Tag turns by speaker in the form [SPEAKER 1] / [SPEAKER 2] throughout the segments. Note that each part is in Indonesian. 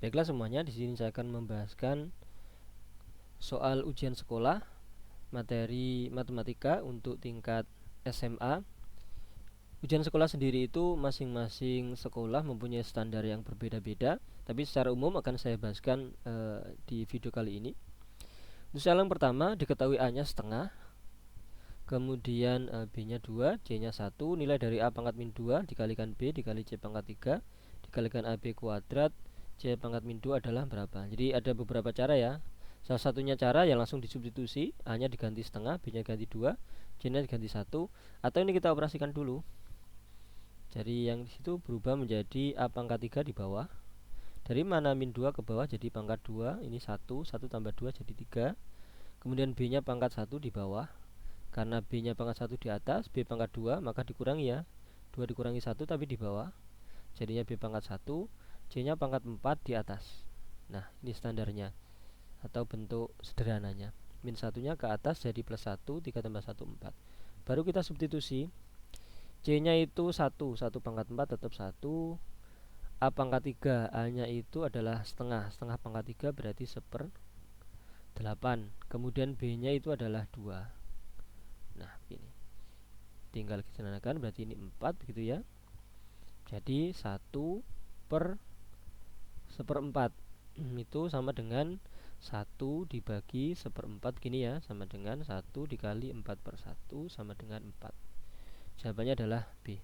[SPEAKER 1] Baiklah semuanya, di sini saya akan membahaskan soal ujian sekolah materi matematika untuk tingkat SMA. Ujian sekolah sendiri itu masing-masing sekolah mempunyai standar yang berbeda-beda, tapi secara umum akan saya bahaskan di video kali ini. Untuk soal yang pertama, diketahui A-nya setengah, kemudian B-nya 2, C-nya 1, nilai dari A pangkat min 2 dikalikan B dikali C pangkat 3 dikalikan AB kuadrat C pangkat min 2 adalah berapa. Jadi ada beberapa cara ya. Salah satunya cara yang langsung disubstitusi, A-nya diganti setengah, B-nya ganti 2, C-nya diganti 1, atau ini kita operasikan dulu. Jadi yang disitu berubah menjadi A pangkat 3 di bawah. Dari mana min 2 ke bawah jadi pangkat 2, ini 1 tambah 2 jadi 3. Kemudian B-nya pangkat 1 di bawah. Karena B-nya pangkat 1 di atas, B pangkat 2, maka dikurangi ya. 2 dikurangi 1 tapi di bawah. Jadinya B pangkat 1, C-nya pangkat 4 di atas. Nah, ini standarnya atau bentuk sederhananya. Min 1-nya ke atas jadi plus 1, 3 tambah 1, 4. Baru kita substitusi. C-nya itu 1 pangkat 4 tetap 1. A pangkat 3, A-nya itu adalah setengah pangkat 3 berarti 1/8. Kemudian B-nya itu adalah 2. Nah, ini tinggal kita sederhanakan, berarti ini 4 begitu ya. Jadi 1/1/4 itu sama dengan 1 dibagi 1/4 gini ya, sama dengan 1 dikali 4/1 sama dengan 4. Jawabannya adalah B.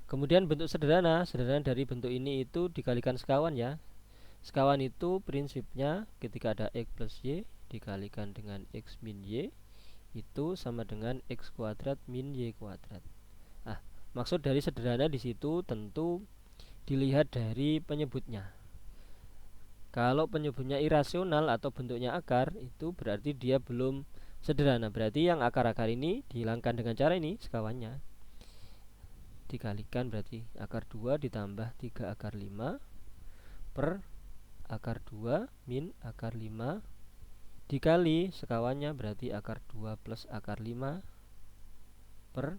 [SPEAKER 1] Kemudian bentuk sederhana dari bentuk ini itu dikalikan sekawan ya. Sekawan itu prinsipnya ketika ada X plus Y dikalikan dengan X min Y itu sama dengan X kuadrat min Y kuadrat. Maksud dari sederhana di situ tentu dilihat dari penyebutnya. Kalau penyebutnya irasional atau bentuknya akar, itu berarti dia belum sederhana. Berarti yang akar-akar ini dihilangkan dengan cara ini, sekawannya dikalikan, berarti akar 2 ditambah 3 akar 5 per akar 2 min akar 5 dikali sekawannya, berarti akar 2 plus akar 5 per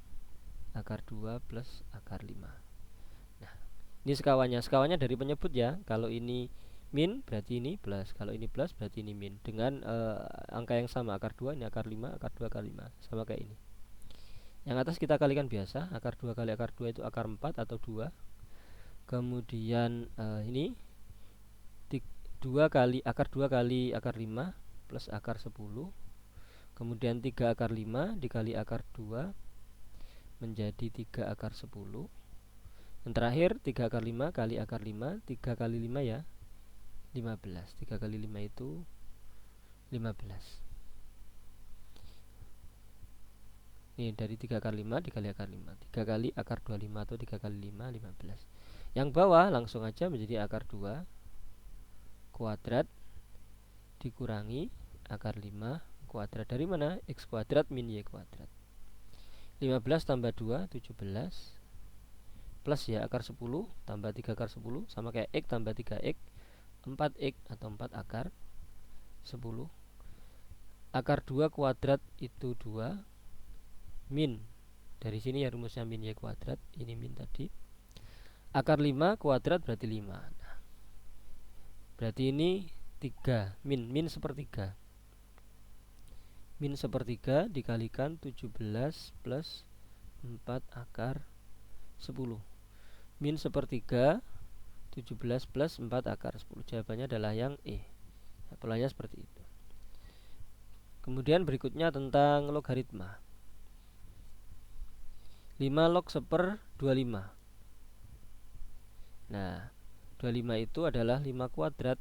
[SPEAKER 1] akar 2 plus akar 5. Nah, ini sekawannya dari penyebut ya. Kalau ini min berarti ini plus, kalau ini plus berarti ini min. Dengan angka yang sama, akar 2 ini akar 5, akar 2 akar 5, sama kayak ini. Yang atas kita kalikan biasa, akar 2 kali akar 2 itu akar 4 atau 2. Kemudian ini 2 kali akar 2 kali akar 5 plus akar 10. Kemudian 3 akar 5 dikali akar 2 menjadi 3 akar 10. Yang terakhir 3 akar 5 kali akar 5, 3 kali 5 ya 15. 3 kali 5 itu 15. Ini dari 3 akar 5 dikali akar 5, 3 kali akar 25 atau 3 kali 5, 15. Yang bawah langsung aja menjadi akar 2 kuadrat dikurangi akar 5 kuadrat. Dari mana? X kuadrat min Y kuadrat. 15 tambah 2, 17. Plus ya akar 10 tambah 3 akar 10 sama kayak X tambah 3X, 4X atau 4 akar 10. Akar 2 kuadrat itu 2 min, dari sini ya rumusnya min Y kuadrat, ini min tadi. Akar 5 kuadrat berarti 5. Nah, berarti ini 3 min sepertiga. Min sepertiga dikalikan 17 plus 4 akar 10. Min sepertiga 17 plus 4 akar 10. Jawabannya adalah yang E. Nah, polanya seperti itu. Kemudian berikutnya tentang logaritma. 5 log 1/25. Nah, 25 itu adalah 5 kuadrat.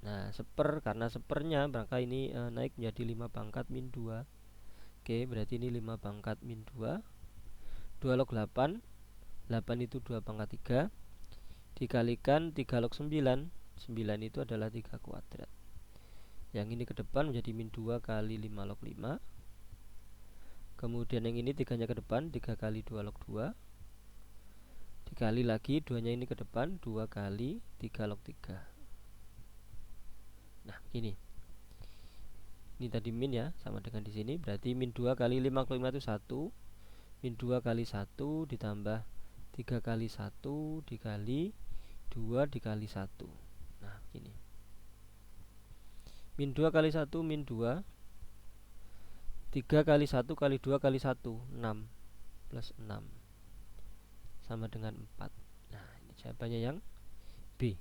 [SPEAKER 1] Nah, karena sepernya maka ini naik menjadi 5 pangkat min 2. Oke, berarti ini 5 pangkat min 2. 2 log 8. 8 itu 2 pangkat 3 dikalikan 3 log 9. 9 itu adalah 3 kuadrat. Yang ini ke depan menjadi min 2 kali 5 log 5. Kemudian yang ini 3-nya ke depan, 3 kali 2 log 2. Dikali lagi 2-nya ini ke depan, 2 kali 3 log 3. Nah, ini tadi min ya, sama dengan di sini. Berarti min 2 kali 5 log 5 itu 1. Min 2 kali 1 ditambah 3 kali 1 dikali 2 dikali 1. Nah, Ini min 2 kali 1 min 2, 3 kali 1 kali 2 kali 1, 6 plus 6 sama dengan 4. Nah, ini jawabannya yang B.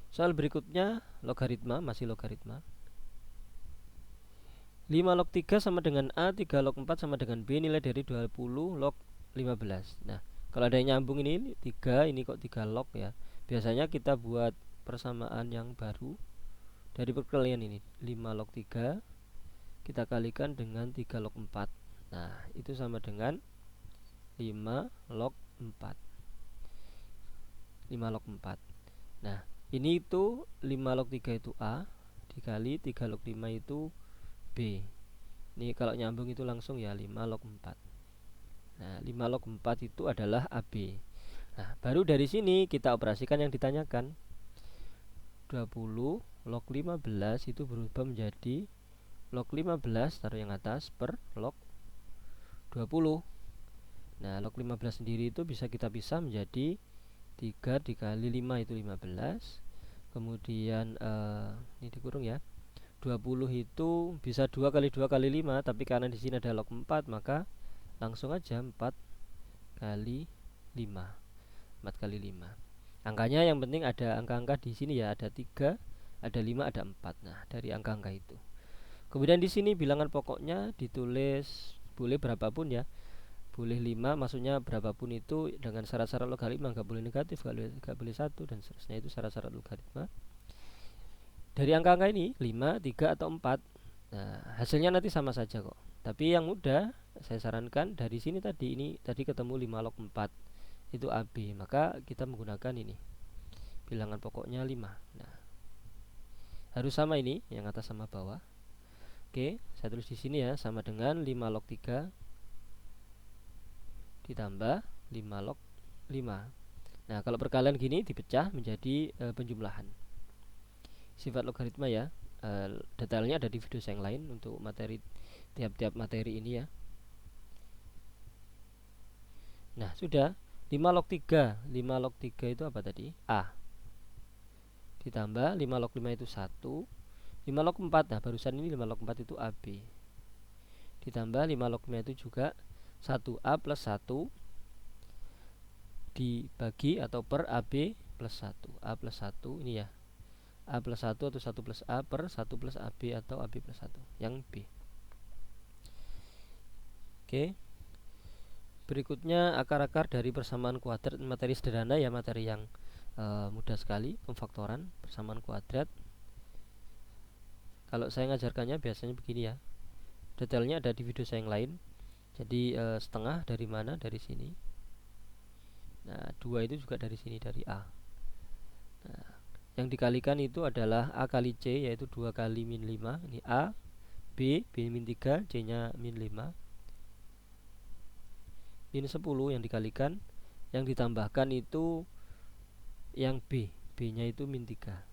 [SPEAKER 1] Soal berikutnya logaritma, masih logaritma. 5 log 3 sama dengan A, 3 log 4 sama dengan B, nilai dari 20 log 15. Nah, kalau ada yang nyambung ini 3, ini kok 3 log ya. Biasanya kita buat persamaan yang baru dari perkalian ini. 5 log 3 kita kalikan dengan 3 log 4. Nah, itu sama dengan 5 log 4. 5 log 4. Nah, ini itu 5 log 3 itu A dikali 3 log 5 itu B. Ini kalau nyambung itu langsung ya 5 log 4. Nah, 5 log 4 itu adalah AB. Nah, baru dari sini kita operasikan yang ditanyakan. 20 log 15 itu berubah menjadi log 15, taruh yang atas, per log 20. Nah, log 15 sendiri itu bisa kita pisah menjadi 3 dikali 5 itu 15. Kemudian ini dikurung ya. 20 itu bisa 2 kali 2 kali 5, tapi karena di sini ada log 4 maka langsung aja 4 kali 5. 4 kali 5. Angkanya yang penting ada angka-angka di sini ya, ada 3, ada 5, ada 4. Nah, dari angka-angka itu. Kemudian di sini bilangan pokoknya ditulis boleh berapapun ya. Boleh 5, maksudnya berapapun itu dengan syarat-syarat logaritma, nggak boleh negatif, nggak boleh 1 dan seterusnya, itu syarat-syarat logaritma. Dari angka-angka ini 5, 3 atau 4. Nah, hasilnya nanti sama saja kok. Tapi yang mudah saya sarankan dari sini tadi, ini tadi ketemu 5 log 4 itu AB, maka kita menggunakan ini bilangan pokoknya 5. Nah, harus sama ini yang atas sama bawah. Oke, saya tulis di sini ya, sama dengan 5 log 3 ditambah 5 log 5. Nah, kalau perkalian gini dipecah menjadi penjumlahan sifat logaritma ya. Detailnya ada di video saya yang lain untuk materi tiap-tiap materi ini ya. Nah, sudah 5 log 3. 5 log 3 itu apa tadi? A. Ditambah 5 log 5 itu 1. 5 log 4. Nah, barusan ini 5 log 4 itu AB. Ditambah 5 log 5 itu juga 1A plus 1 dibagi atau per AB plus 1. A plus 1 ini ya. A plus 1 atau 1 plus A per 1 plus AB atau AB plus 1 yang B. Oke. Berikutnya akar-akar dari persamaan kuadrat, materi sederhana ya, materi yang mudah sekali, pemfaktoran persamaan kuadrat. Kalau saya ngajarkannya biasanya begini ya. Detailnya ada di video saya yang lain. Jadi setengah dari mana? Dari sini. Nah, 2 itu juga dari sini, dari A. Nah, yang dikalikan itu adalah A kali C, yaitu 2 kali min 5. Ini A, B, B min 3, C nya min 5. Min 10 yang dikalikan, yang ditambahkan itu yang B, B nya itu min 3.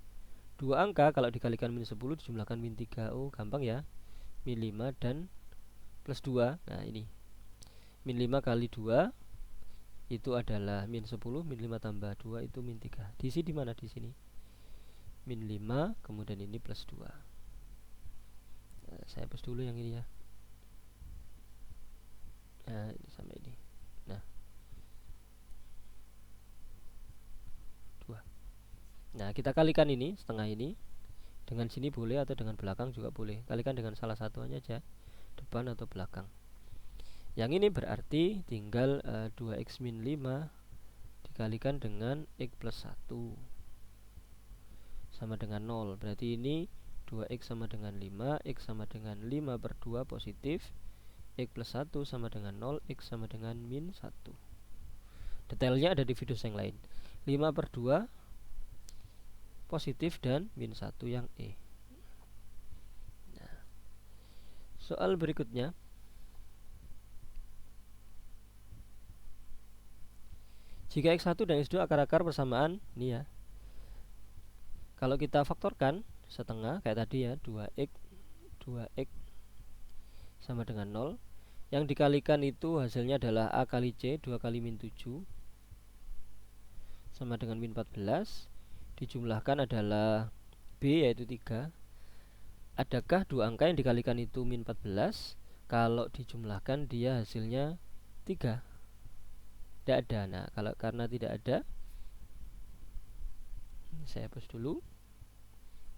[SPEAKER 1] Dua angka kalau dikalikan min 10 dijumlahkan min 3. Oh, gampang ya. Min 5 dan plus 2. Nah, ini min 5 kali 2 itu adalah min 10, min 5 tambah 2 itu min 3. Diisi di mana di sini? Min 5, kemudian ini plus 2. Nah, saya hapus dulu yang ini ya. Nah, ini sama ini. Nah, 2. Nah, kita kalikan ini, setengah ini dengan sini boleh atau dengan belakang juga boleh. Kalikan dengan salah satu aja, depan atau belakang. Yang ini berarti tinggal 2x min 5 dikalikan dengan x plus 1 sama dengan 0. Berarti ini 2x sama dengan 5, x sama dengan 5 per 2 positif, x plus 1 sama dengan 0, x sama dengan min 1. Detailnya ada di video yang lain. 5 per 2 positif dan min 1 yang E. Nah, soal berikutnya, jika x1 dan x2 akar-akar persamaan ini ya. Kalau kita faktorkan setengah kayak tadi ya, 2x sama dengan 0. Yang dikalikan itu hasilnya adalah A kali C, 2 kali min 7 sama dengan min 14. dijumlahkan adalah B yaitu 3. Adakah dua angka yang dikalikan itu min 14? Kalau dijumlahkan dia hasilnya 3. Tidak ada. Nah, kalau karena tidak ada, saya hapus dulu.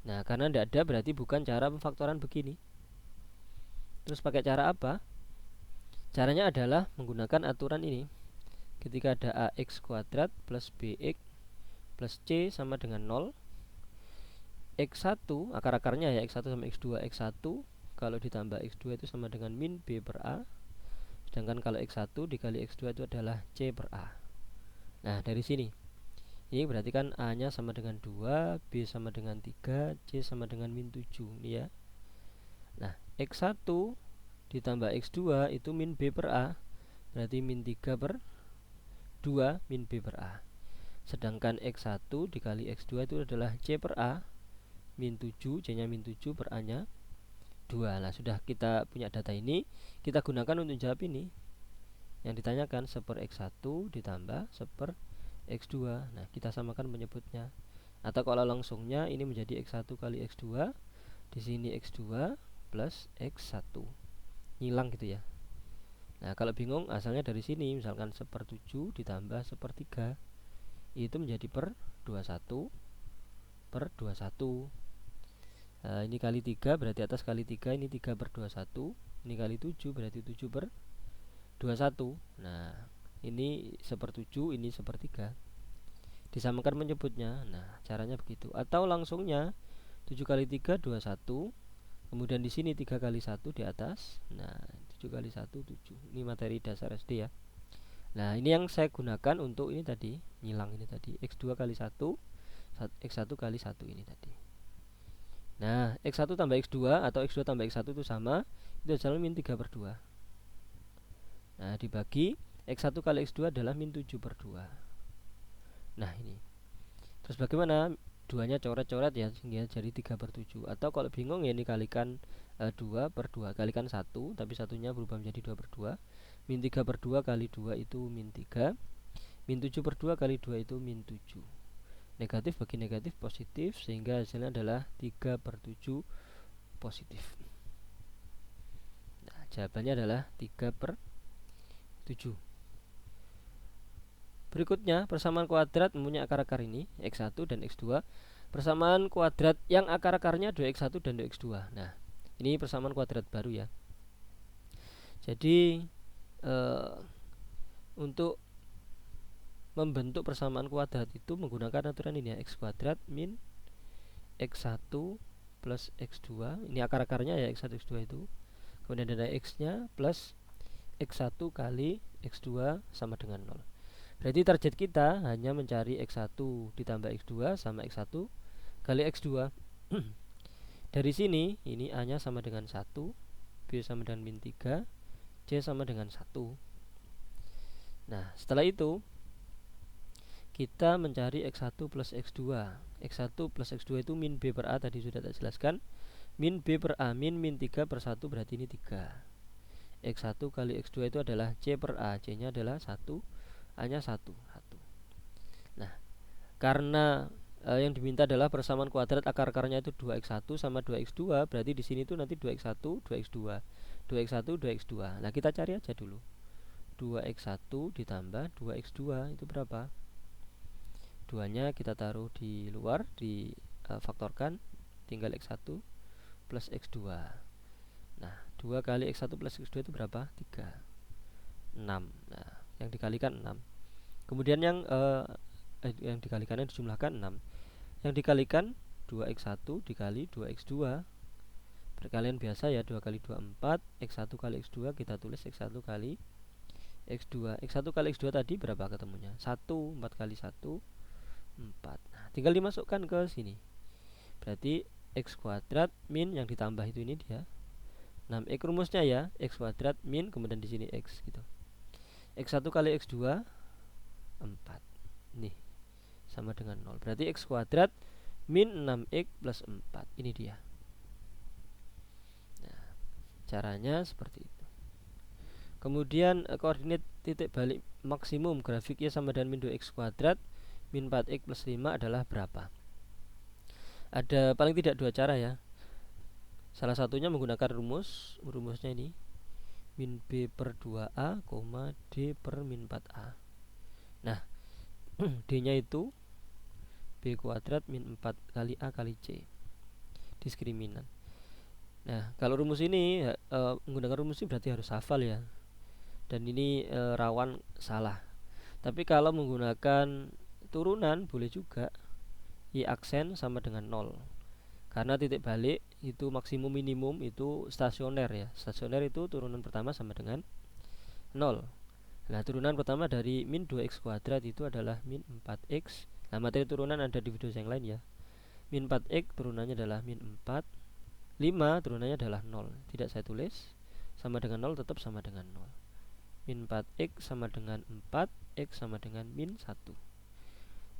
[SPEAKER 1] Nah, karena tidak ada berarti bukan cara pemfaktoran begini. Terus pakai cara apa? Caranya adalah menggunakan aturan ini. Ketika ada ax kuadrat plus bx plus c sama dengan 0, x1 akar-akarnya ya x1 sama x2, x1 kalau ditambah x2 itu sama dengan min b per a, sedangkan kalau x1 dikali x2 itu adalah c per a. Nah, dari sini ini berarti kan a nya sama dengan 2, b sama dengan 3, c sama dengan min 7 ini ya. Nah, x1 ditambah x2 itu min b per a, berarti min 3 per 2 min b per a. Sedangkan x1 dikali x2 itu adalah c per a, min 7, c nya min 7 per a nya 2. Nah, sudah kita punya data ini, kita gunakan untuk jawab ini. Yang ditanyakan 1 per x1 ditambah 1 per x2. Nah, kita samakan penyebutnya. Atau kalau langsungnya ini menjadi x1 kali x2, di sini x2 plus x1. Hilang gitu ya. Nah, kalau bingung asalnya dari sini, misalkan 1 per 7 ditambah 1 per 3, itu menjadi per 21 per 21. Nah, ini kali 3 berarti atas kali 3, ini 3 per 21. Ini kali 7 berarti 7 per 21. Nah, ini 1 per 7, ini 1 per 3. Disamakan menyebutnya. Nah, caranya begitu. Atau langsungnya 7 kali 3 21. Kemudian di sini 3 kali 1 di atas. Nah, 7 kali 1 7. Ini materi dasar SD ya. Nah, ini yang saya gunakan untuk ini tadi, ngilang ini tadi, x2 kali 1, x1 kali 1 ini tadi. Nah, x1 tambah x2 atau x2 tambah x1 itu sama, itu adalah min 3 per 2. Nah, dibagi x1 kali x2 adalah min 7 per 2. Nah, ini. Terus bagaimana? Duanya coret-coret ya, sehingga jadi 3 per 7. Atau kalau bingung ya ini kalikan 2 per 2, kalikan 1, tapi satunya berubah menjadi 2 per 2. Min 3 per 2 kali 2 itu min 3. Min 7 per 2 kali 2 itu min 7. Negatif bagi negatif positif, sehingga hasilnya adalah 3 per 7 positif. Nah, jawabannya adalah 3 per 7. Berikutnya, persamaan kuadrat mempunyai akar-akar ini, x1 dan x2. Persamaan kuadrat yang akar-akarnya 2x1 dan 2x2. Nah, ini persamaan kuadrat baru ya. Jadi untuk membentuk persamaan kuadrat itu menggunakan aturan ini ya, x kuadrat min x1 plus x2. Ini akar-akarnya ya, x1 x2 itu. Kemudian ada x-nya plus x1 kali x2 sama dengan 0. Berarti target kita hanya mencari x1 ditambah x2 sama x1 kali x2. Dari sini ini a nya sama dengan 1, b sama dengan min 3, c sama dengan 1. Nah, setelah itu kita mencari x1 plus x2. x1 plus x2 itu min b per a, tadi sudah saya jelaskan. Min b per a, min 3 per 1 berarti ini 3. x1 kali x2 itu adalah c per a, c nya adalah 1, a nya 1. Nah, karena yang diminta adalah persamaan kuadrat akar-akarnya itu 2x1 sama 2x2, berarti di sini tuh nanti 2x1, 2x2, 2x1, 2x2. Nah, kita cari aja dulu. 2x1 ditambah 2x2 itu berapa? 2-nya kita taruh di luar, faktorkan, tinggal x1 plus x2. Nah, 2 kali x1 plus x2 itu berapa? 3, 6. Nah, yang dikalikan 6. Kemudian yang dikalikannya dijumlahkan 6. Yang dikalikan 2x1 dikali 2x2. Perkalian biasa ya, 2 kali 2 4, x1 kali x2 kita tulis x1 kali x2. x1 kali x2 tadi berapa ketemunya? 1, 4 kali 1 4. Nah, tinggal dimasukkan ke sini. Berarti x kuadrat min yang ditambah itu ini dia 6x, rumusnya ya, x kuadrat min kemudian di sini x gitu. x1 kali x2 4. Nih, sama dengan 0. Berarti x kuadrat min 6x plus 4. Ini dia. Nah, caranya seperti itu. Kemudian koordinat titik balik maksimum grafiknya sama dengan min 2x kuadrat min 4x plus 5 adalah berapa? Ada paling tidak dua cara ya. Salah satunya menggunakan rumusnya ini min B per 2A, D per min 4A. Nah, D nya itu B kuadrat min 4 kali A kali C, diskriminan. Nah, kalau rumus ini menggunakan rumus ini berarti harus hafal ya. Dan ini rawan salah. Tapi kalau menggunakan turunan boleh juga. Y aksen sama dengan 0. Karena titik balik itu maksimum minimum itu stasioner ya. Stasioner itu turunan pertama sama dengan 0. Nah, turunan pertama dari min 2x kuadrat itu adalah min 4x. Nah, materi turunan ada di video yang lain ya. Min 4x turunannya adalah min 4. 5 turunannya adalah 0. Tidak saya tulis. Sama dengan 0 tetap sama dengan 0. Min 4x sama dengan 4. X sama dengan min 1.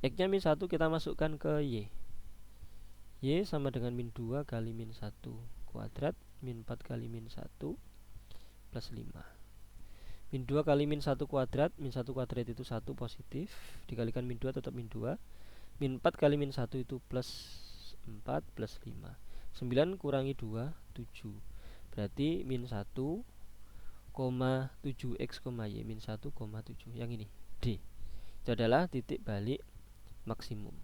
[SPEAKER 1] X nya min 1 kita masukkan ke Y. Y sama dengan min 2 kali min 1 kuadrat min 4 kali min 1 plus 5. Min 2 kali min 1 kuadrat, min 1 kuadrat itu 1 positif, dikalikan min 2 tetap min 2. Min 4 kali min 1 itu plus 4 plus 5. 9 kurangi 2, 7. Berarti min 1, 7x, y min 1, 7. Yang ini D. Itu adalah titik balik maksimum.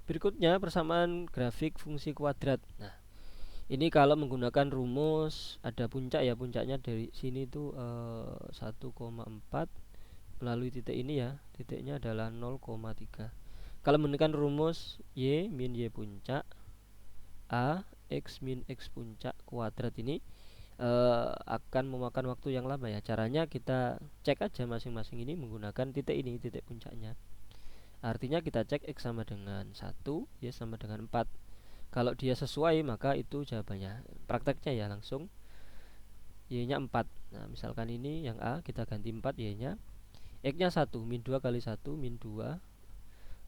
[SPEAKER 1] Berikutnya persamaan grafik fungsi kuadrat. Nah, ini kalau menggunakan rumus ada puncak ya, puncaknya dari sini tuh 1,4 melalui titik ini ya, titiknya adalah 0,3. Kalau menggunakan rumus Y min Y puncak A X min X puncak kuadrat ini akan memakan waktu yang lama ya. Caranya kita cek aja masing-masing ini menggunakan titik ini, titik puncaknya. Artinya kita cek X sama dengan 1, Y sama dengan 4. Kalau dia sesuai maka itu jawabannya. Prakteknya ya langsung Y nya 4. Nah, misalkan ini yang A kita ganti 4, Y nya X nya 1, min 2 kali 1 min 2,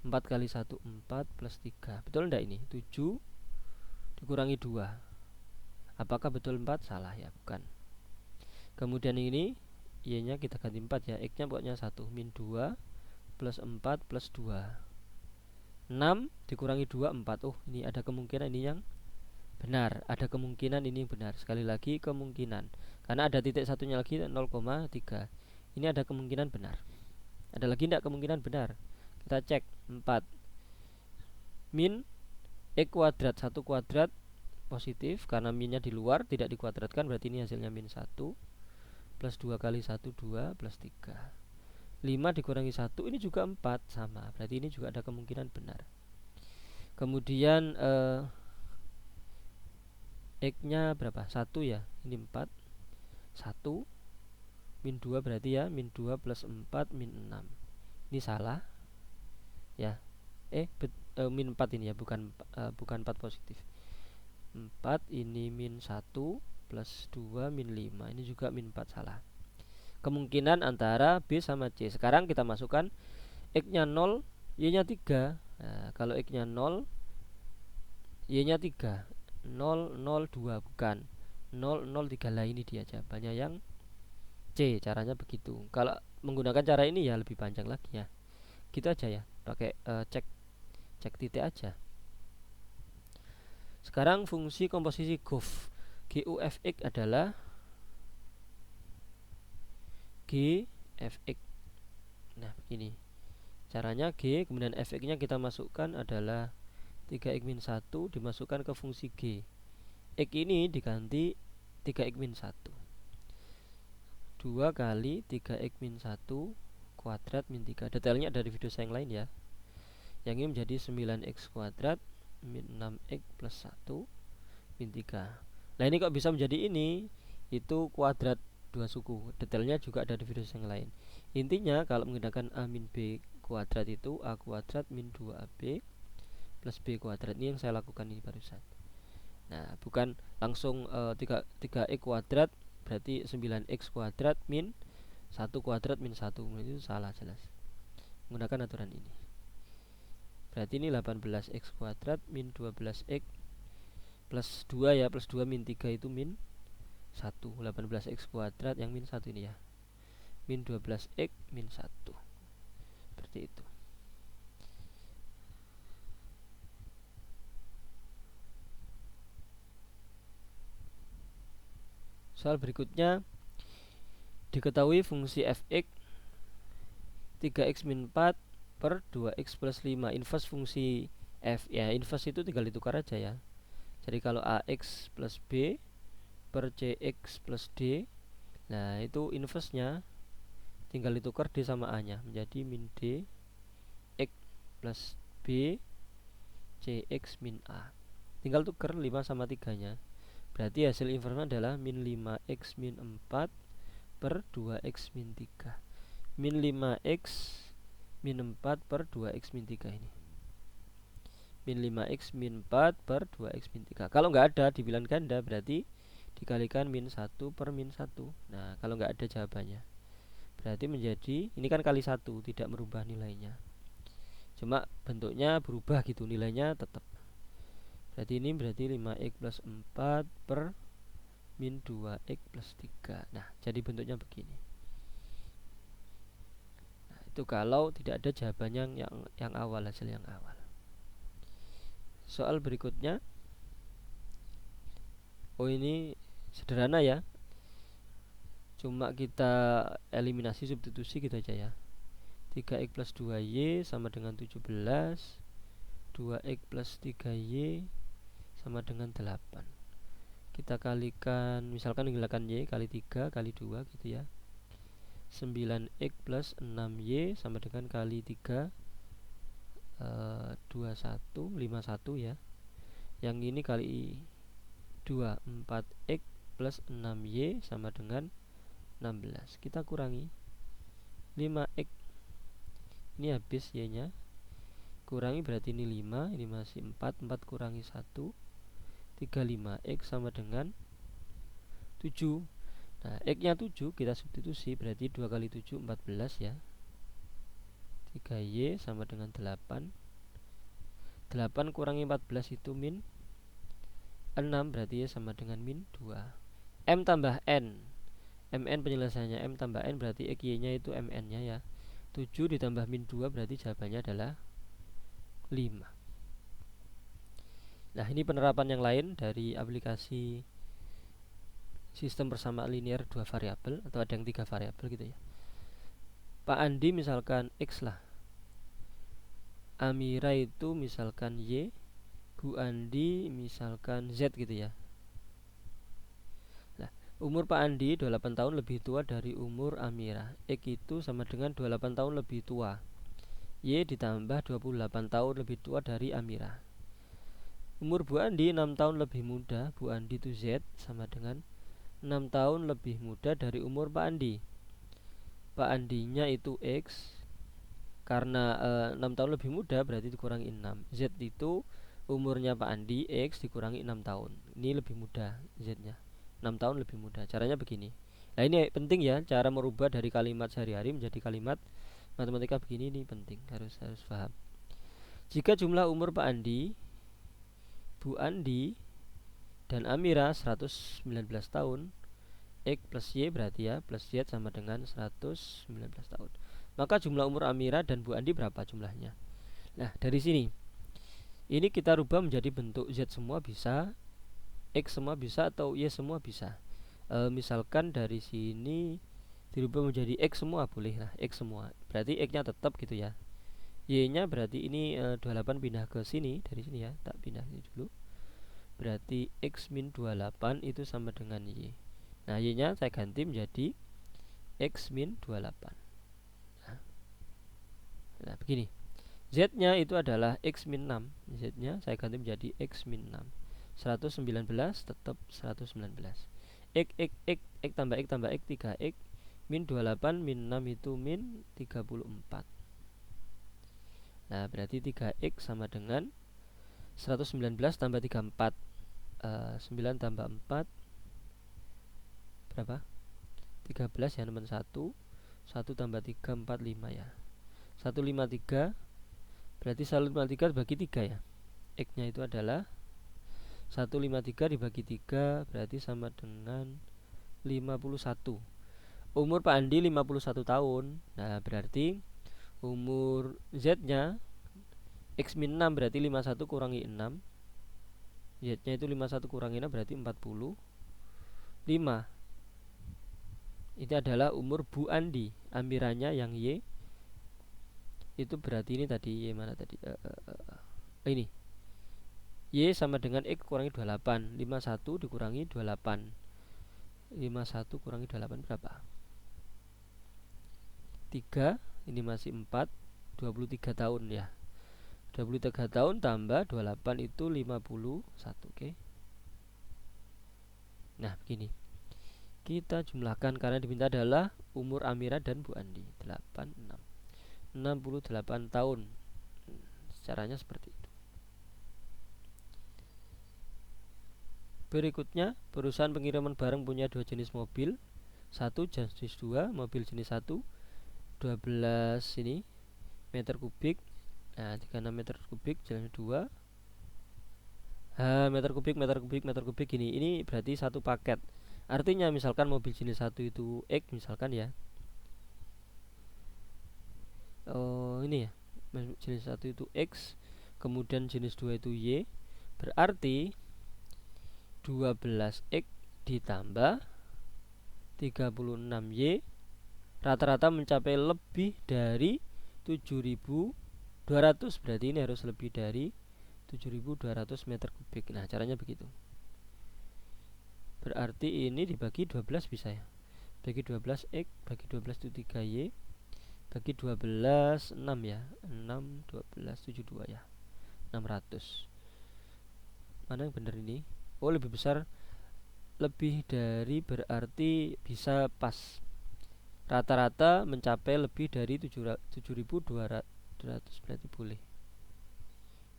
[SPEAKER 1] 4 kali 1 4 plus 3. Betul enggak ini? 7 dikurangi 2. Apakah betul 4? Salah ya, bukan. Kemudian ini Y nya kita ganti 4 ya. X nya pokoknya 1, min 2 plus 4 plus 2. 6 dikurangi 2, 4. Oh, ini ada kemungkinan ini yang benar. Ada kemungkinan ini benar. Sekali lagi kemungkinan. Karena ada titik satunya lagi 0,3. Ini ada kemungkinan benar. Ada lagi tidak kemungkinan benar? Kita cek 4. Min X kuadrat 1 kuadrat positif karena minnya di luar tidak dikuadratkan, berarti ini hasilnya min 1 plus 2 kali 1 2 plus 3. 5 dikurangi 1 ini juga 4 sama, berarti ini juga ada kemungkinan benar. Kemudian X nya berapa? 1 ya, ini 4. 1 min 2 berarti ya min 2 plus 4 min 6. Ini salah ya. Min 4 ini ya, bukan 4 positif. 4 ini min 1 plus 2 min 5. Ini juga min 4 salah. Kemungkinan antara B sama C. Sekarang kita masukkan X nya 0, Y nya 3. Nah, kalau X nya 0, Y nya 3, 0 0 2 bukan 0 0 3 lah, ini dia jawabannya yang C. Caranya begitu. Kalau menggunakan cara ini ya lebih panjang lagi ya. Gitu aja ya, pakai cek titik aja. Sekarang fungsi komposisi GUF. GUFX adalah GFX. Nah, begini caranya. G kemudian fx nya kita masukkan adalah 3x min 1 dimasukkan ke fungsi G. X ini diganti 3x min 1, 2 kali 3x min 1 kuadrat min 3. Detailnya ada di video saya yang lain ya. Yang ini menjadi 9x kuadrat min 6x plus 1 min 3. Nah, ini kok bisa menjadi ini? Itu kuadrat 2 suku. Detailnya juga ada di video yang lain. Intinya kalau menggunakan A min B kuadrat itu A kuadrat min 2AB plus B kuadrat. Ini yang saya lakukan ini barusan. Nah, bukan langsung 3x kuadrat berarti 9x kuadrat min 1 kuadrat min 1. Itu salah jelas. Menggunakan aturan ini. Berarti ini 18x kuadrat min 12x plus 2 ya, plus 2 min 3 itu min 1. 18x kuadrat yang min 1 ini ya, min 12x min 1. Seperti itu. Soal berikutnya, diketahui fungsi fx 3x min 4 per 2x plus 5. Inverse fungsi f, ya inverse itu tinggal ditukar aja ya. Jadi kalau ax plus b per cx plus d, nah itu inverse-nya tinggal ditukar d sama a nya menjadi min d x plus b cx min a. Tinggal tukar 5 sama 3 nya. Berarti hasil inverse adalah min 5x min 4 per 2x min 3. Min 5x min 4 per 2x min 3 ini. Min 5x min 4 per 2x min 3. Kalau nggak ada di bilangan ganda berarti dikalikan min 1 per min 1. Nah, kalau nggak ada jawabannya berarti menjadi, ini kan kali 1, tidak merubah nilainya. Cuma bentuknya berubah gitu, nilainya tetap. Berarti ini berarti 5x plus 4 per min 2x plus 3. Nah, jadi bentuknya begini. Nah, itu kalau tidak ada jawabannya yang awal, hasil yang awal. Soal berikutnya, oh ini sederhana ya, cuma kita eliminasi substitusi gitu aja ya. 3x plus 2y sama dengan 17, 2x plus 3y sama dengan 8. Kita kalikan, misalkan menghilangkan y, kali 3 kali 2 gitu ya. 9x plus 6y sama dengan kali 3 21, 51 ya. Yang ini kali 2, 4x plus 6y sama dengan 16. Kita kurangi 5x, ini habis y nya, kurangi berarti ini 5, ini masih 4, 4 kurangi 1, 35x sama dengan 7. Nah, x nya 7 kita substitusi, berarti 2 kali 7 14 ya. 3y sama dengan 8. 8 kurangi 14 itu min 6, berarti y sama dengan min 2. M tambah n, mn penyelesaiannya, m tambah n berarti x y nya itu mn nya ya. 7 ditambah min 2 berarti jawabannya adalah 5. Nah, ini penerapan yang lain dari aplikasi sistem persamaan linear 2 variabel, atau ada yang 3 variabel gitu ya. Pak Andi misalkan x lah, Amira itu misalkan y, Bu Andi misalkan z gitu ya. Nah, umur Pak Andi 28 tahun lebih tua dari umur Amira. X itu sama dengan 28 tahun lebih tua, y ditambah 28 tahun lebih tua dari Amira. Umur Bu Andi 6 tahun lebih muda, Bu Andi itu z sama dengan 6 tahun lebih muda dari umur Pak Andi. Pak Andinya itu x, karena 6 tahun lebih muda berarti dikurangi 6. Z itu umurnya Pak Andi, x dikurangi 6 tahun. Ini lebih muda Z nya, 6 tahun lebih muda. Caranya begini. Nah, ini penting ya, cara merubah dari kalimat sehari-hari menjadi kalimat matematika begini, ini penting, harus paham. Jika jumlah umur Pak Andi, Bu Andi dan Amira 119 tahun, X plus Y berarti ya, plus Z sama dengan 119 tahun. Maka jumlah umur Amira dan Bu Andi berapa jumlahnya? Nah, dari sini ini kita rubah menjadi bentuk Z semua bisa, X semua bisa, atau Y semua bisa. Misalkan dari sini dirubah menjadi X semua boleh. Nah, X semua berarti X nya tetap gitu ya. Y nya berarti ini 28 pindah ke sini, dari sini ya, tak pindah sini dulu. Berarti X min 28 itu sama dengan Y. Nah, Y nya saya ganti menjadi X min 28. Nah, begini. Z nya itu adalah X min 6. Z nya saya ganti menjadi X min 6. 119 tetap 119. X tambah X tambah X 3X min 28 min 6 itu min 34. Nah, berarti 3X sama dengan 119 tambah 34, 9 tambah 4 berapa? 13 ya, teman 1 tambah 3 45 ya, 153. Berarti 153 dibagi 3 ya. X nya itu adalah 153 dibagi 3 berarti sama dengan 51. Umur Pak Andi 51 tahun. Nah, berarti umur Z nya X min 6 berarti 51 kurangi 6. Z nya itu 51 kurangi 6 berarti 45. Itu adalah umur Bu Andi. Amirannya yang Y. Itu berarti ini tadi Y mana tadi? Ini Y sama dengan X kurangi 28. 51 dikurangi 28. 51 kurangi 28 berapa? 3. Ini masih 4. 23 tahun ya. 23 tahun tambah 28 itu 51. Oke. Nah begini, kita jumlahkan karena diminta adalah umur Amira dan Bu Andi. 68 tahun. Caranya seperti itu. Berikutnya, perusahaan pengiriman barang punya dua jenis mobil. Satu jenis 2, mobil jenis 1 12 ini meter kubik. Nah, 36 meter kubik jenis 2. Meter kubik gini. Ini berarti satu paket. Artinya misalkan mobil jenis 1 itu X misalkan ya. Ini ya. Jenis 1 itu X, kemudian jenis 2 itu Y. Berarti 12X ditambah 36Y rata-rata mencapai lebih dari 7.200. Berarti ini harus lebih dari 7.200 meter kubik. Nah caranya begitu. Berarti ini dibagi 12 bisa ya. Bagi 12X, bagi 12 itu 3Y, bagi 12 6 ya. 6, 12, 72 ya. 600. Mana yang benar ini? Oh lebih besar. Lebih dari berarti bisa pas. Rata-rata mencapai lebih dari 7.200 berarti boleh.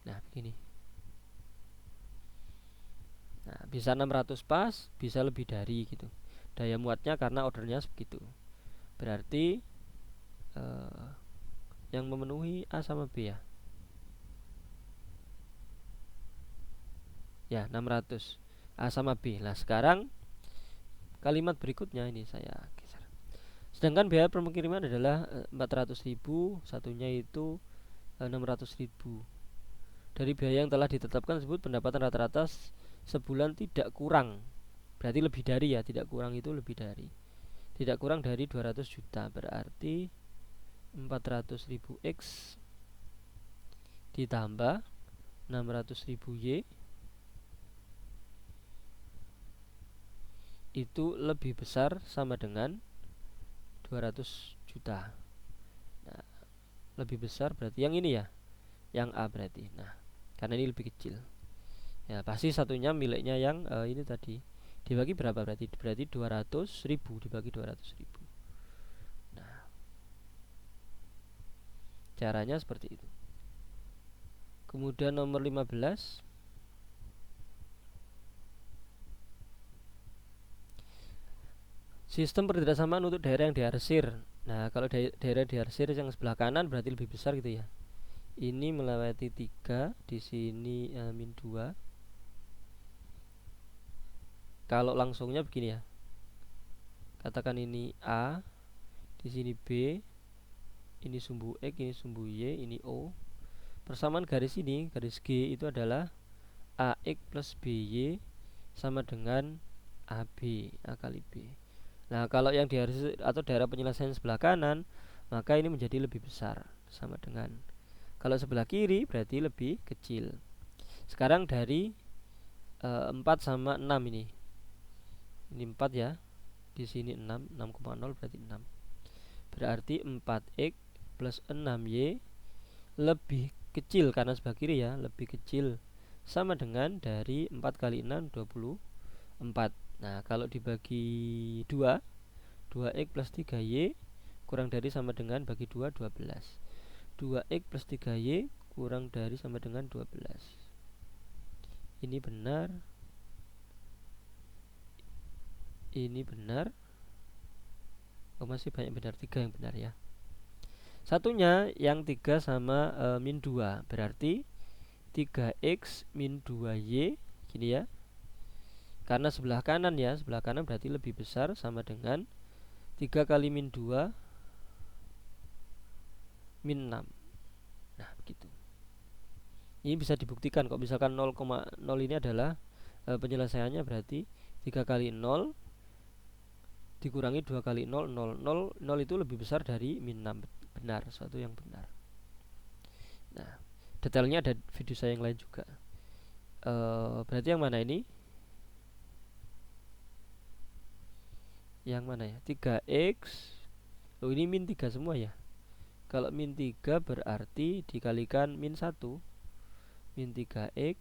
[SPEAKER 1] Nah begini. Nah bisa 600 pas, bisa lebih dari gitu. Daya muatnya karena ordernya segitu. Berarti yang memenuhi A sama B ya. Ya 600 A sama B. Nah sekarang kalimat berikutnya ini saya geser. Sedangkan biaya pengiriman adalah 400.000, satunya itu 600.000. Dari biaya yang telah ditetapkan tersebut pendapatan rata-rata sebulan tidak kurang. Berarti lebih dari ya, tidak kurang itu lebih dari. Tidak kurang dari 200 juta. Berarti 400.000 X ditambah 600.000 Y itu lebih besar sama dengan 200 juta. Nah, lebih besar berarti yang ini ya, yang A berarti. Nah, karena ini lebih kecil. Ya, pasti satunya miliknya yang ini tadi. Dibagi berapa berarti? Berarti 200.000 dibagi 200.000. Nah, caranya seperti itu. Kemudian nomor 15. Sistem pertidaksamaan untuk daerah yang diarsir. Nah, kalau daerah diarsir yang sebelah kanan berarti lebih besar gitu ya. Ini melewati 3, di sini min 2. Kalau langsungnya begini ya. Katakan ini A, di sini B, ini sumbu X, ini sumbu Y, ini O. Persamaan garis ini, garis G itu adalah AX plus BY sama dengan AB, A kali B. Nah, kalau yang diarsir atau daerah penyelesaian sebelah kanan, maka ini menjadi lebih besar sama dengan. Kalau sebelah kiri berarti lebih kecil. Sekarang dari 4 sama 6 ini. Ini 4 ya. Di sini 6, 6,0 berarti 6. Berarti 4x plus 6y lebih kecil karena sebelah kiri ya, lebih kecil sama dengan dari 4 kali 6 24. Nah, kalau dibagi 2, 2x plus 3y kurang dari sama dengan bagi 2, 12. 2x plus 3y kurang dari sama dengan 12. Ini benar. Ini benar. Oh, masih banyak benar, 3 yang benar ya. Satunya yang 3 sama min 2. Berarti 3x min 2y gini ya. Karena sebelah kanan ya, sebelah kanan berarti lebih besar sama dengan 3 kali min 2 min 6. Nah begitu. Ini bisa dibuktikan kok, misalkan 0,0 ini adalah penyelesaiannya berarti 3 kali 0 dikurangi 2 kali 0, 0, 0, 0 itu lebih besar dari min 6. Benar, suatu yang benar. Nah, detailnya ada video saya yang lain juga. Berarti yang mana ini? Yang mana ya? 3x. Oh, ini min 3 semua ya. Kalau min 3 berarti dikalikan min 1. Min 3x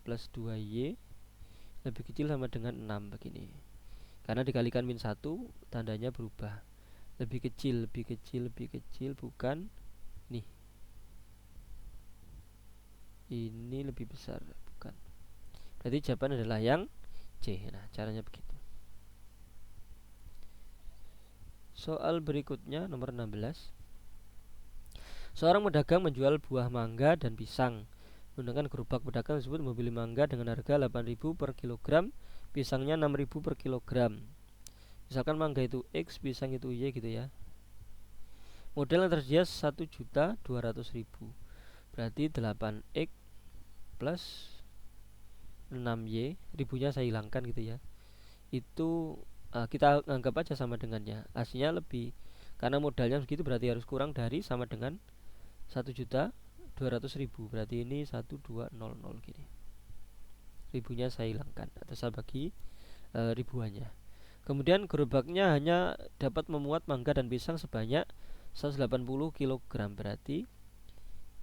[SPEAKER 1] plus 2y lebih kecil sama dengan 6 begini. Karena dikalikan min 1 tandanya berubah. Lebih kecil, lebih kecil, lebih kecil, bukan nih. Ini lebih besar, bukan. Berarti jawaban adalah yang C. Nah, caranya begitu. Soal berikutnya nomor 16. Seorang pedagang menjual buah mangga dan pisang. Menggunakan gerobak pedagang tersebut membeli mangga dengan harga 8.000 per kilogram, pisangnya 6.000 per kilogram. Misalkan mangga itu X, pisang itu Y gitu ya. Modal yang tersedia 1.200.000. Berarti 8X plus 6Y, ribunya saya hilangkan gitu ya. Itu kita anggap aja sama dengannya. Aslinya lebih, karena modalnya segitu berarti harus kurang dari sama dengan 1.200.000. Berarti ini 1200 gini. Ribunya saya hilangkan atau saya bagi ribuannya. Kemudian gerobaknya hanya dapat memuat mangga dan pisang sebanyak 180 kg. Berarti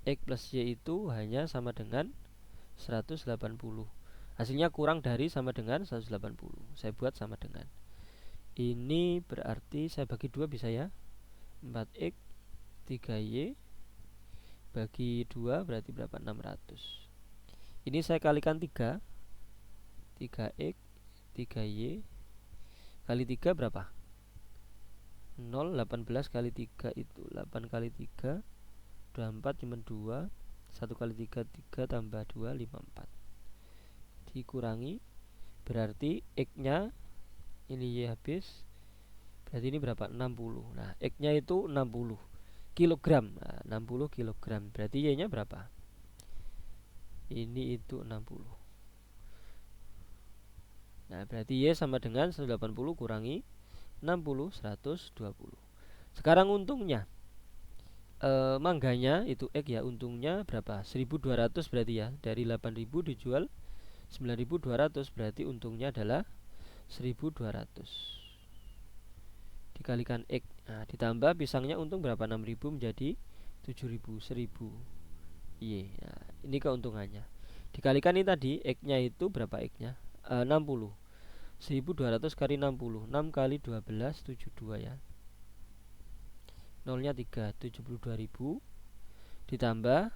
[SPEAKER 1] X plus Y itu hanya sama dengan 180. Hasilnya kurang dari sama dengan 180. Saya buat sama dengan. Ini berarti saya bagi 2 bisa ya. 4X 3Y bagi 2 berarti berapa? 600. Ini saya kalikan 3. 3X 3Y kali 3 berapa? 0. 18 kali 3 itu 8 kali 3 24 cuma 2. 1 kali 3 3 tambah 2 54. Dikurangi berarti X nya ini Y habis, berarti ini berapa? 60. Nah, X nya itu 60 kilogram. Nah, 60 kilogram. Berarti Y nya berapa? Ini itu 60. Nah, berarti Y sama dengan 180 kurangi 60, 120. Sekarang untungnya, mangganya itu X ya, untungnya berapa? 1.200 berarti ya. Dari 8.000 dijual 9.200, berarti untungnya adalah 1.200 dikalikan X. Nah, ditambah pisangnya untung berapa? 6.000 menjadi 7.000, 1.000 Y. Nah, ini keuntungannya. Dikalikan ini tadi X nya itu berapa? X nya 60. 1.200 kali 60, 6 kali 12 72 ya. Nolnya 3, 72.000 ditambah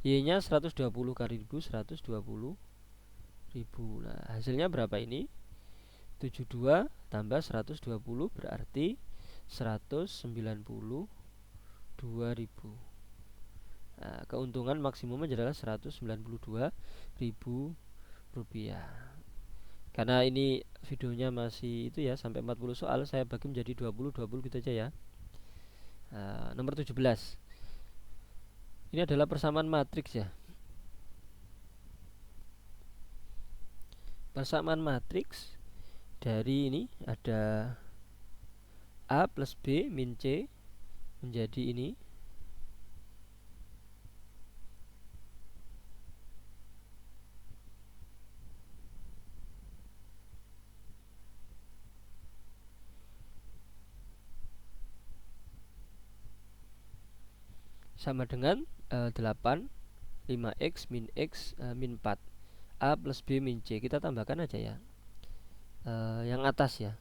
[SPEAKER 1] Y nya 120 kali 1000, 120.000. Nah, hasilnya berapa ini? 72 tambah 120 berarti 192.000. Nah, keuntungan maksimumnya adalah 192.000 rupiah. Karena ini videonya masih itu ya, sampai 40 soal, saya bagi menjadi 20 gitu aja ya. Nomor 17. Ini adalah persamaan matriks ya. Persamaan matriks dari ini ada A plus B min C menjadi ini sama dengan 8 5x min x min 4. A plus B min C, kita tambahkan aja ya, yang atas ya,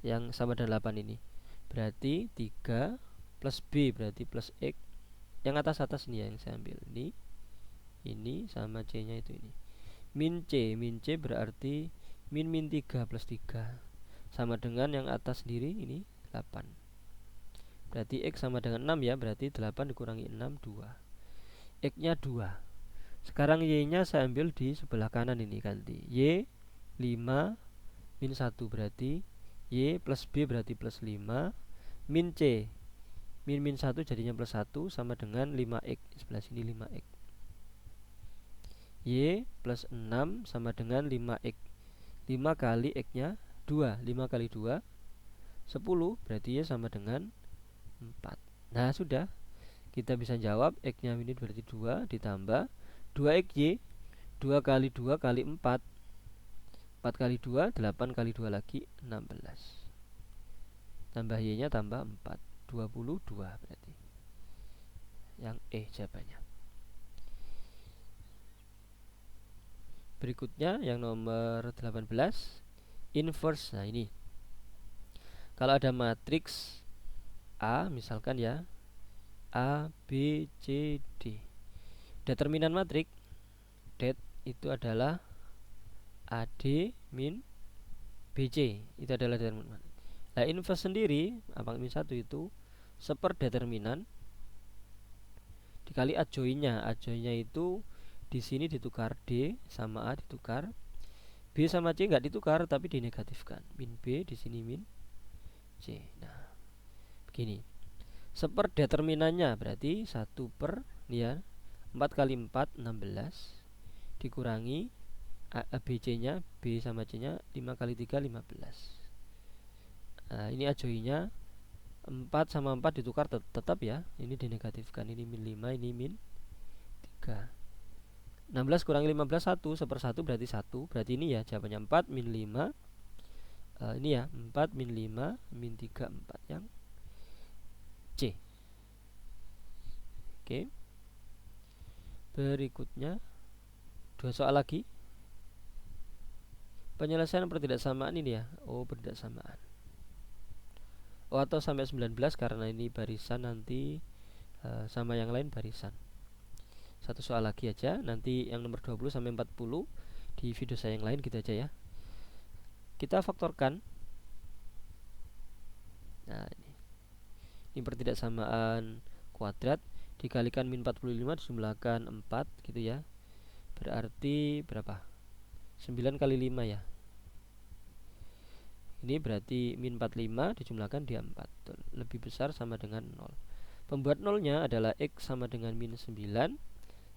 [SPEAKER 1] yang sama dengan 8 ini. Berarti 3 plus B berarti plus X. Yang atas ini ya yang saya ambil. Ini sama C nya itu ini. Min C berarti min 3 plus 3 sama dengan yang atas sendiri ini 8. Berarti X sama dengan 6 ya. Berarti 8 dikurangi 6 2. X nya 2. Sekarang Y nya saya ambil di sebelah kanan ini ganti. Y 5 min 1 berarti Y plus B berarti plus 5 min C min 1 jadinya plus 1 sama dengan 5X. Sebelah sini 5X. Y plus 6 sama dengan 5X. 5 kali X nya 2. 5 kali 2 10 berarti Y sama dengan 4. Nah sudah, kita bisa jawab X-nya ini berarti 2 ditambah 2XY, 2 kali 2 kali 4, 4 kali 2, 8 kali 2 lagi 16, tambah Y nya tambah 4, 22 berarti yang jawabannya. Berikutnya yang nomor 18, inverse. Nah ini, kalau ada matriks A misalkan ya, A, B, C, D, determinan matriks det itu adalah AD min BC, itu adalah determinan. Nah inverse sendiri, abang min 1 itu seperdeterminan dikali adjoinnya. Adjoinnya itu di sini ditukar D sama A ditukar, B sama C nggak ditukar tapi dinegatifkan, min B di sini min C. Nah begini, seperdeterminannya berarti 1 per ya 4 kali 4 16 dikurangi BC nya, B sama C nya 5 kali 3 15. Nah ini adjoinnya 4 sama 4 ditukar tetap ya, ini dinegatifkan, ini min 5 ini min 3. 16 kurangi 15 1, 1/1 berarti 1. Berarti ini ya jawabannya 4 min 5, ini ya 4 min 5 min 3 4 yang C. Oke. Berikutnya 2 soal lagi. Penyelesaian pertidaksamaan ini ya. Oh, pertidaksamaan. Oh, atau sampai 19 karena ini barisan nanti sama yang lain barisan. Satu soal lagi aja, nanti yang nomor 20 sampai 40 di video saya yang lain gitu aja ya. Kita faktorkan. Nah, ini pertidaksamaan kuadrat dikalikan min 45 dijumlahkan 4 gitu ya. Berarti berapa? 9 kali 5 ya. Ini berarti min 45 dijumlahkan dia 4, lebih besar sama dengan 0. Pembuat nolnya adalah X sama dengan min 9,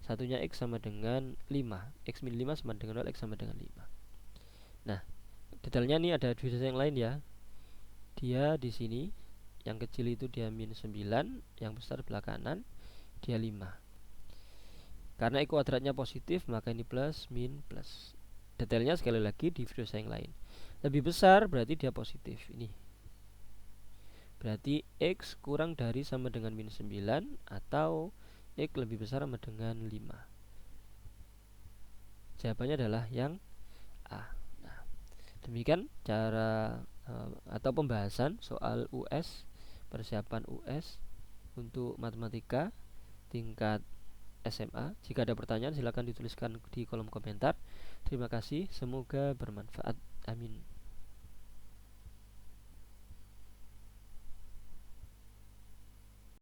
[SPEAKER 1] satunya X sama dengan 5, X min 5 sama dengan 0, X sama dengan 5. Nah detailnya nih ada di yang lain ya. Dia di sini yang kecil itu dia min 9, yang besar belah kanan dia 5. Karena X kuadratnya positif maka ini plus min plus. Detailnya sekali lagi di video saya yang lain. Lebih besar berarti dia positif. Ini berarti X kurang dari sama dengan min 9 atau X lebih besar sama dengan 5. Jawabannya adalah yang A. Nah, demikian cara atau pembahasan soal US, persiapan US untuk matematika tingkat SMA. Jika ada pertanyaan silakan dituliskan di kolom komentar. Terima kasih, semoga bermanfaat. Amin.